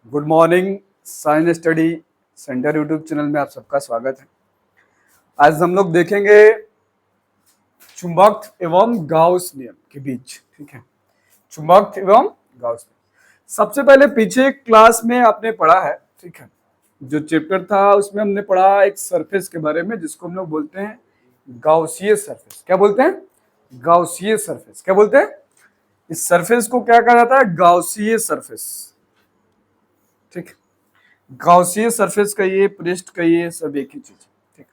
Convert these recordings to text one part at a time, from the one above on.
Good morning. Science study centre YouTube channel में आप सबका स्वागत है। आज हम लोग देखेंगे चुंबक एवं गाउस नियम के बीच। ठीक है, चुंबक एवं गाउस नियम। सबसे पहले पीछे क्लास में आपने पढ़ा है, ठीक है, जो चैप्टर था उसमें हमने पढ़ा एक सरफेस के बारे में जिसको हम लोग बोलते हैं गाउसीय सरफेस। क्या बोलते हैं? गाउसीय सरफेस। क्या बोलते हैं? इस सरफेस को क्या कहा जाता है? गाउसीय सरफेस। ठीक है, गाउसीय सरफेस कहिए, पृष्ठ कहिए, सब एक ही चीज। ठीक,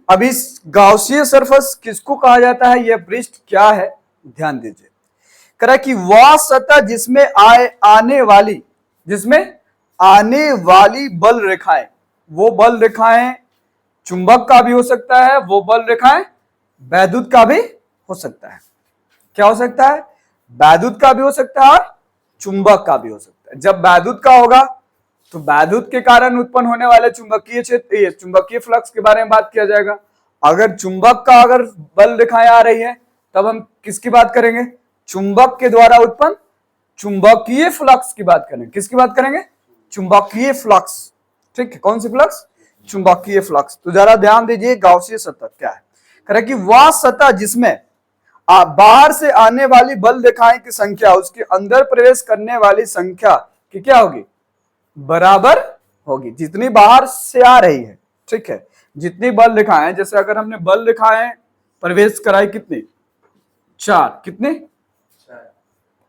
अब इस गाउसीय सरफेस किसको कहा जाता है, यह पृष्ठ क्या है, ध्यान दीजिए। कह कि वह सतह जिसमें आने वाली बल रेखाएं, वो बल रेखाएं चुंबक का भी हो सकता है, वो बल रेखाएं वैद्युत का भी हो सकता है। क्या हो सकता है? वैद्युत का भी हो सकता है और चुंबक का भी हो सकता है। जब वैद्युत का होगा तो वैद्युत के कारण उत्पन्न होने वाले चुंबकीय क्षेत्र, चुंबकीय फ्लक्स के बारे में बात किया जाएगा। अगर चुंबक का अगर बल रेखाएं आ रही है तब हम किसकी बात करेंगे? चुंबक के द्वारा उत्पन्न चुंबकीय फ्लक्स की बात करेंगे। किसकी बात करेंगे? चुंबकीय फ्लक्स। ठीक है, कौन सी फ्लक्स? चुंबकीय फ्लक्स। तो जरा ध्यान दीजिए गाउसीय सतह क्या है। कह रहे कि वह सतह जिसमें बाहर से आने वाली बल रेखाएं की संख्या उसके अंदर प्रवेश करने वाली संख्या की क्या होगी? बराबर होगी। जितनी बाहर से आ रही है, ठीक है, जितनी बल रेखाएं, जैसे अगर हमने बल रेखाएं प्रवेश कराई कितनी? 4। कितनी?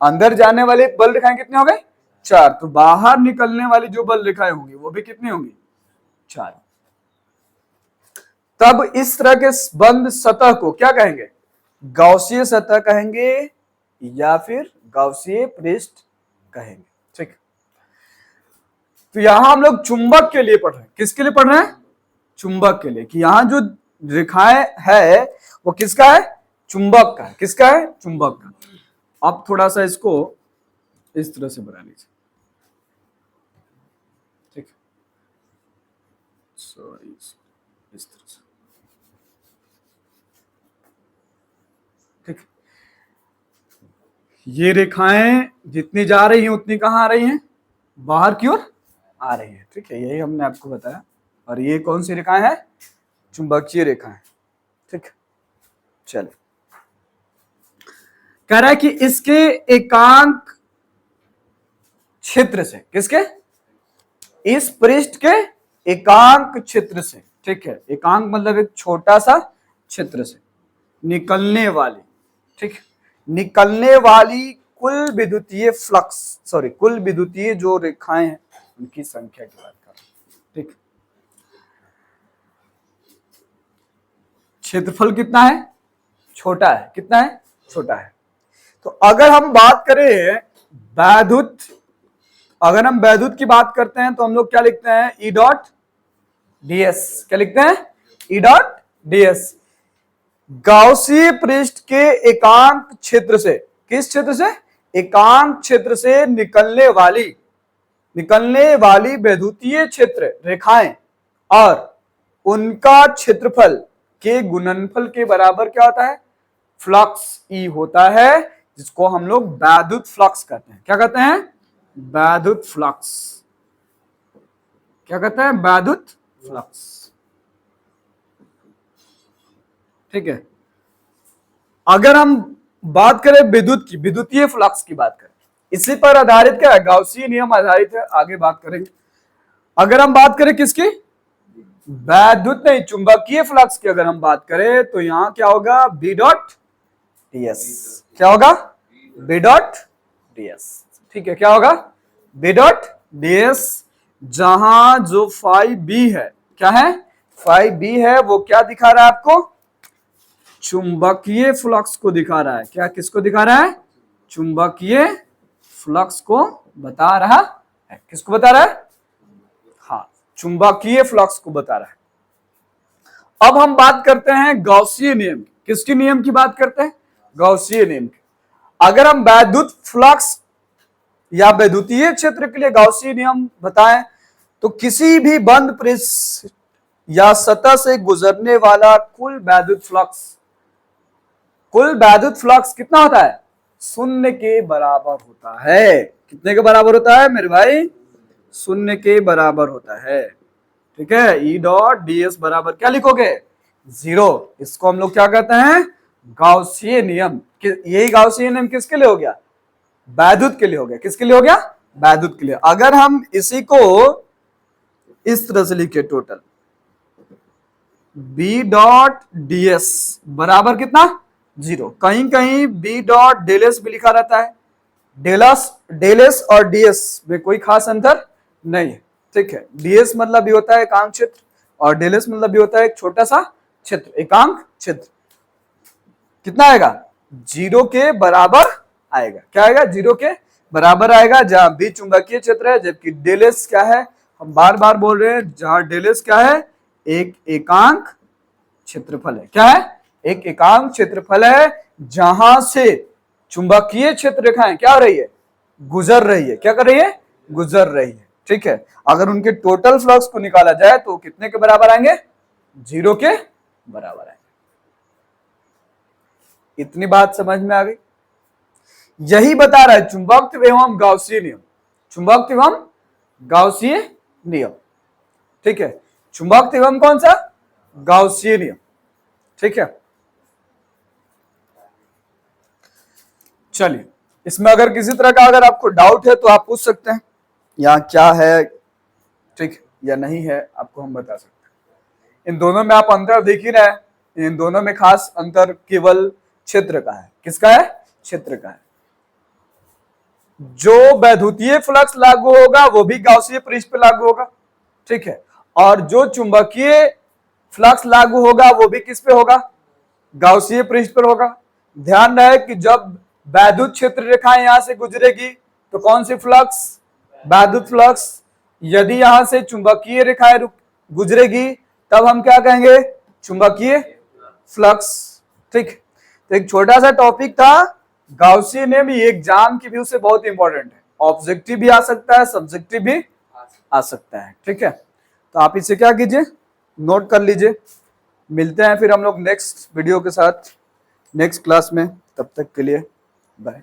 अंदर जाने वाली बल रेखाएं कितनी हो गई? 4। तो बाहर निकलने वाली जो बल रेखाएं होंगी वो भी कितनी होंगी? 4। तब इस तरह के बंद सतह को क्या कहेंगे? गाउसीय सतह कहेंगे या फिर गाउसीय पृष्ठ कहेंगे। ठीक, तो यहां हम लोग चुंबक के लिए पढ़ रहे हैं। किसके लिए पढ़ रहे हैं? चुंबक के लिए। कि यहां जो रेखाएं है वो किसका है? चुंबक का है। किसका है? चुंबक का। अब थोड़ा सा इसको इस तरह से बना लीजिए। ठीक, सॉरी, इस तरह से। ठीक, ये रेखाएं जितनी जा रही हैं उतनी कहां आ रही हैं? बाहर की ओर आ रही है। ठीक है, यही हमने आपको बताया। और ये कौन सी रेखाएं हैं? चुंबकीय रेखाएं। ठीक, चलिए। कह रहा है कि इसके एकांक क्षेत्र से, किसके? इस पृष्ठ के एकांक क्षेत्र से, ठीक है, एकांक मतलब एक छोटा सा क्षेत्र से निकलने वाली, ठीक, निकलने वाली कुल विद्युतीय फ्लक्स, सॉरी, कुल विद्युतीय जो रेखाएं हैं उनकी संख्या की बात कर रहे हैं। ठीक, क्षेत्रफल कितना है? छोटा है। कितना है? छोटा है। तो अगर हम बात करें वैद्युत, अगर हम वैद्युत की बात करते हैं तो हम लोग क्या लिखते हैं? E dot DS. क्या लिखते हैं? E dot DS. गाउसीय पृष्ठ के एकांक क्षेत्र से, किस क्षेत्र से? एकांक क्षेत्र से निकलने वाली वैद्युतीय क्षेत्र रेखाएं और उनका क्षेत्रफल के गुणनफल के बराबर क्या होता है? फ्लक्स ई होता है, जिसको हम लोग वैद्युत फ्लक्स कहते हैं। क्या कहते हैं? वैद्युत फ्लक्स। क्या कहते हैं? वैद्युत फ्लक्स। ठीक है, अगर हम बात करें विद्युत की, विद्युतीय फ्लक्स की बात करें, इसी पर आधारित क्या है? गाउसीय नियम आधारित है। आगे बात करेंगे। अगर हम बात करें किसकी? वैद्युत नहीं, चुंबकीय फ्लक्स की अगर हम बात करें तो यहां क्या होगा? B dot DS. क्या होगा? B dot DS. ठीक है, क्या होगा? B dot DS. जहां जो फाई बी है, क्या है? फाई बी है, वो क्या दिखा रहा है आपको? चुंबकीय फ्लक्स को दिखा रहा है। क्या किसको दिखा रहा है? चुंबकीय फ्लक्स को बता रहा है। किसको बता रहा है? हाँ, चुंबकीय फ्लक्स को बता रहा है। अब हम बात करते हैं गाउसीय नियम की। किसके नियम की बात करते हैं? गाउसीय नियम की। अगर हम वैद्युत फ्लक्स या वैद्युतीय क्षेत्र के लिए गाउसीय नियम बताएं तो किसी भी बंद पृष्ठ या सतह से गुजरने वाला कुल वैद्युत फ्लक्स कितना होता है? शून्य के बराबर होता है। कितने के बराबर होता है मेरे भाई? शून्य के बराबर होता है। ठीक है, ई डॉट डी एस बराबर क्या लिखोगे? 0। इसको हम लोग क्या कहते हैं? गाउसीय नियम। यही गाउसीय नियम किसके लिए हो गया? वैद्युत के लिए हो गया। किसके लिए हो गया? वैद्युत के लिए। अगर हम इसी को इस तरह से लिखे, total B dot D S बराबर कितना? 0। कहीं कहीं बी डॉट डेल एस भी लिखा रहता है। डेल एस और डीएस में कोई खास अंतर नहीं है। ठीक है, डीएस मतलब भी होता है एकांक क्षेत्र और डेल एस मतलब भी होता है एक छोटा सा क्षेत्र, एकांक क्षेत्र। कितना आएगा? 0 के बराबर आएगा। क्या आएगा? 0 के बराबर आएगा, जहां बी चुंबकीय क्षेत्र है, जबकि डेल एस क्या है? हम बार बार बोल रहे हैं, जहां डेल एस क्या है? एक एकांक क्षेत्रफल है। क्या है? एक एकांक क्षेत्रफल है, जहां से चुंबकीय क्षेत्र रेखाएं क्या हो रही है? गुजर रही है। क्या कर रही है? गुजर रही है। ठीक है, अगर उनके टोटल फ्लक्स को निकाला जाए तो कितने के बराबर आएंगे? 0 के बराबर आएंगे। इतनी बात समझ में आ गई? यही बता रहा है चुंबकत्व एवं गाउसीय नियम। चुंबकत्व एवं गाउसीय नियम। ठीक है, चुंबकत्व एवं कौन सा? गाउसीय नियम। ठीक है, चलिए, इसमें अगर किसी तरह का अगर आपको डाउट है तो आप पूछ सकते हैं, यहाँ क्या है ठीक या नहीं है, आपको हम बता सकते हैं। इन दोनों में आप अंतर देख ही रहे हैं, इन दोनों में खास अंतर केवल क्षेत्र का है। किसका है? क्षेत्र का है। जो वैद्युतीय फ्लक्स लागू होगा वो भी गाउसीय पृष्ठ पे लागू होगा। ठीक है, और जो चुंबकीय फ्लक्स लागू होगा वो भी किस पे होगा? गाउसीय पृष्ठ पर होगा। ध्यान रहे कि जब वैद्युत क्षेत्र रेखाएं यहां से गुजरेगी तो कौन सी फ्लक्स? वैद्युत फ्लक्स। यदि यहां से चुंबकीय रेखाएं गुजरेगी तब हम क्या कहेंगे? चुंबकीय फ्लक्स। ठीक, तो एक छोटा सा टॉपिक था गाउसीय नियम। ये एग्जाम की व्यू से बहुत इंपॉर्टेंट है, ऑब्जेक्टिव भी आ सकता है, सब्जेक्टिव भी आ सकता है। ठीक है, तो आप इसे क्या कीजिए? नोट कर लीजिए। मिलते हैं फिर हम लोग नेक्स्ट वीडियो के साथ नेक्स्ट क्लास में। तब तक के लिए बाय।